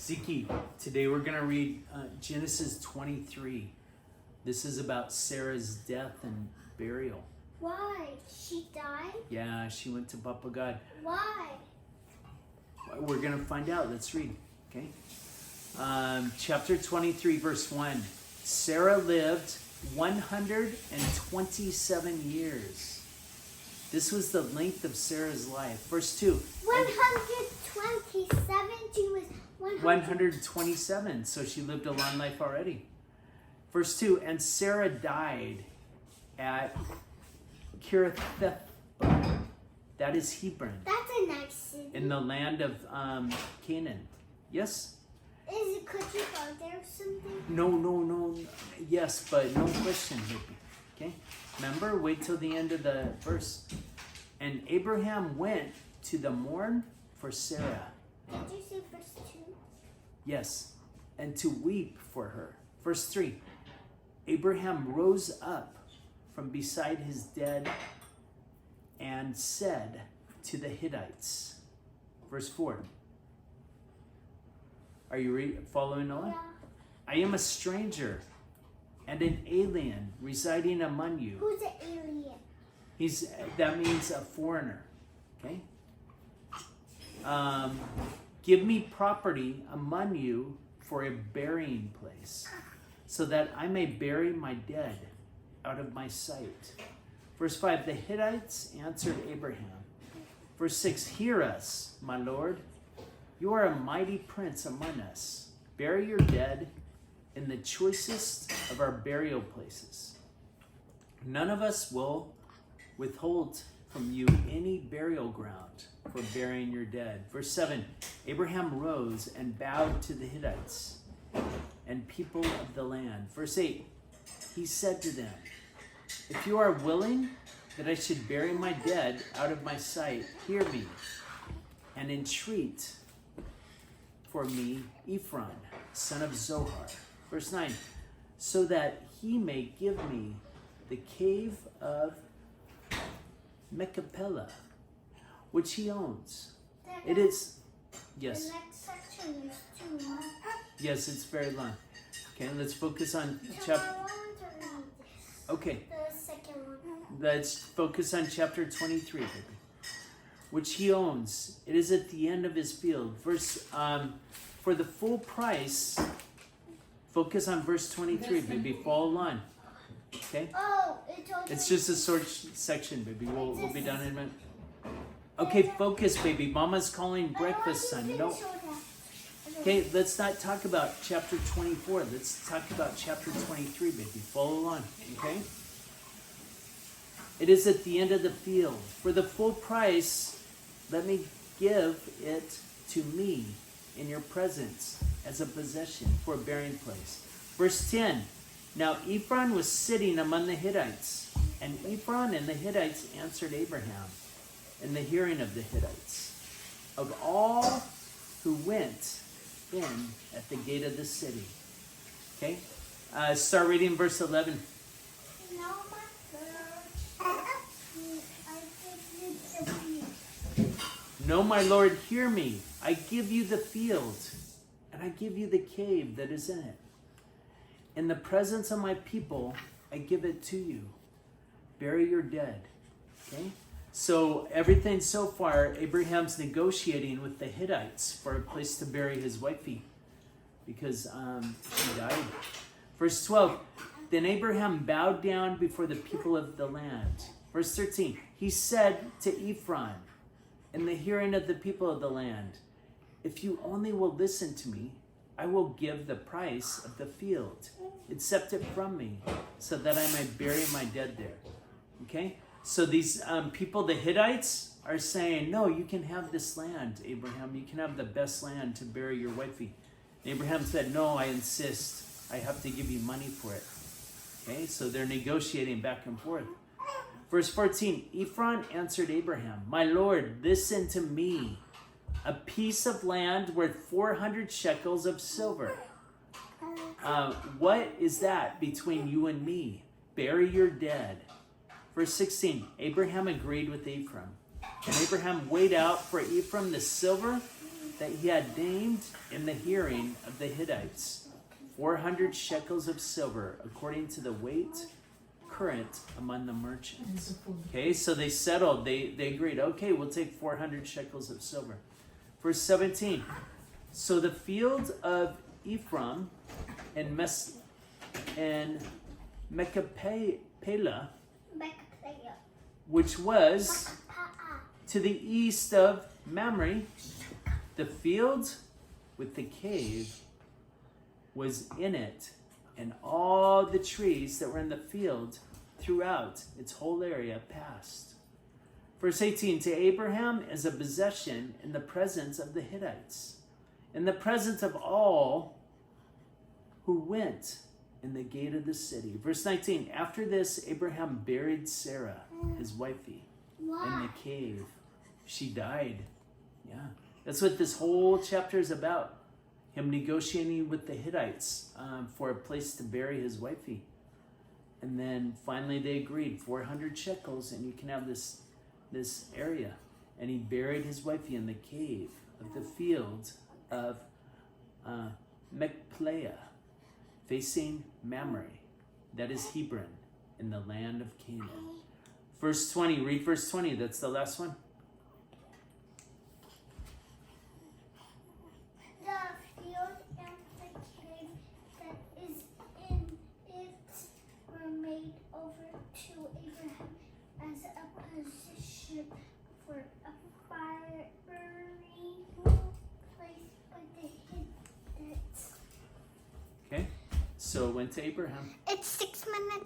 Ziki, today we're going to read Genesis 23. This is about Sarah's death and burial. Why? She died? Yeah, she went to Papa God. Why? We're going to find out. Let's read. Okay. Chapter 23, verse 1. Sarah lived 127 years. This was the length of Sarah's life. Verse 2. 127? She was 127. So she lived a long life already. Verse 2. And Sarah died at Kiriath. That is Hebron. That's a nice city. In the land of Canaan. Yes? Could you go there or something? No. Yes, but no question, baby. Okay? Remember, wait till the end of the verse. And Abraham went to the morn for Sarah. Did you say verse 2? Yes, and to weep for her. Verse 3. Abraham rose up from beside his dead and said to the Hittites. Verse 4. Are you following on? Yeah. I am a stranger and an alien residing among you. Who's an alien? That means a foreigner. Okay? Give me property among you for a burying place, so that I may bury my dead out of my sight. Verse 5, the Hittites answered Abraham. Verse 6, hear us, my Lord. You are a mighty prince among us. Bury your dead in the choicest of our burial places. None of us will withhold from you any burial ground for burying your dead. Verse 7, Abraham rose and bowed to the Hittites and people of the land. Verse 8, he said to them, if you are willing that I should bury my dead out of my sight, hear me and entreat for me Ephron, son of Zohar. Verse 9, so that he may give me the cave of Machpelah, which he owns. It is, yes. The next section is too long. Yes, it's very long. Okay, let's focus on So I chapter. want to read this. Okay, The second one. let's focus on chapter 23, baby. Which he owns. It is at the end of his field. Verse, for the full price, focus on verse 23, baby. Follow along. Okay? Oh, it's over. It's just a short section, baby. We'll be done in a minute. Okay, focus, baby. Mama's calling breakfast, son. No. Okay, let's not talk about chapter 24. Let's talk about chapter 23, baby. Follow along, okay? It is at the end of the field. For the full price, let me give it to me in your presence as a possession for a burying place. Verse 10. Now Ephron was sitting among the Hittites, and Ephron and the Hittites answered Abraham in the hearing of the Hittites, of all who went in at the gate of the city. Okay? Start reading verse 11. No, my girl. I give you the field. No, my Lord, hear me. I give you the field, and I give you the cave that is in it. In the presence of my people, I give it to you. Bury your dead. Okay? So everything so far, Abraham's negotiating with the Hittites for a place to bury his wifey because she died. Verse 12, then Abraham bowed down before the people of the land. Verse 13, he said to Ephron in the hearing of the people of the land, if you only will listen to me, I will give the price of the field. Accept it from me so that I may bury my dead there. Okay? So these people, the Hittites, are saying, no, you can have this land, Abraham. You can have the best land to bury your wifey. And Abraham said, no, I insist. I have to give you money for it. Okay? So they're negotiating back and forth. Verse 14, Ephron answered Abraham, my Lord, listen to me. A piece of land worth 400 shekels of silver. What is that between you and me? Bury your dead. Verse 16, Abraham agreed with Ephron. And Abraham weighed out for Ephron the silver that he had named in the hearing of the Hittites 400 shekels of silver, according to the weight current among the merchants. Okay, so they settled, they agreed, okay, we'll take 400 shekels of silver. Verse 17. So the field of Ephraim and Mechapela, which was to the east of Mamre, the field with the cave was in it, and all the trees that were in the field throughout its whole area passed. Verse 18, to Abraham as a possession in the presence of the Hittites, in the presence of all who went in the gate of the city. Verse 19, after this, Abraham buried Sarah, his wifey, in the cave. She died. Yeah. That's what this whole chapter is about. Him negotiating with the Hittites for a place to bury his wifey. And then finally they agreed, 400 shekels, and you can have this area. And he buried his wifey in the cave of the field of Machpelah, facing Mamre, that is Hebron, in the land of Canaan. Verse 20, read verse 20, that's the last one. The field and the cave that is in it were made over to Abraham as a position for a fire burning place by the Hittites. Okay, so it went to Abraham. It's 6 minutes.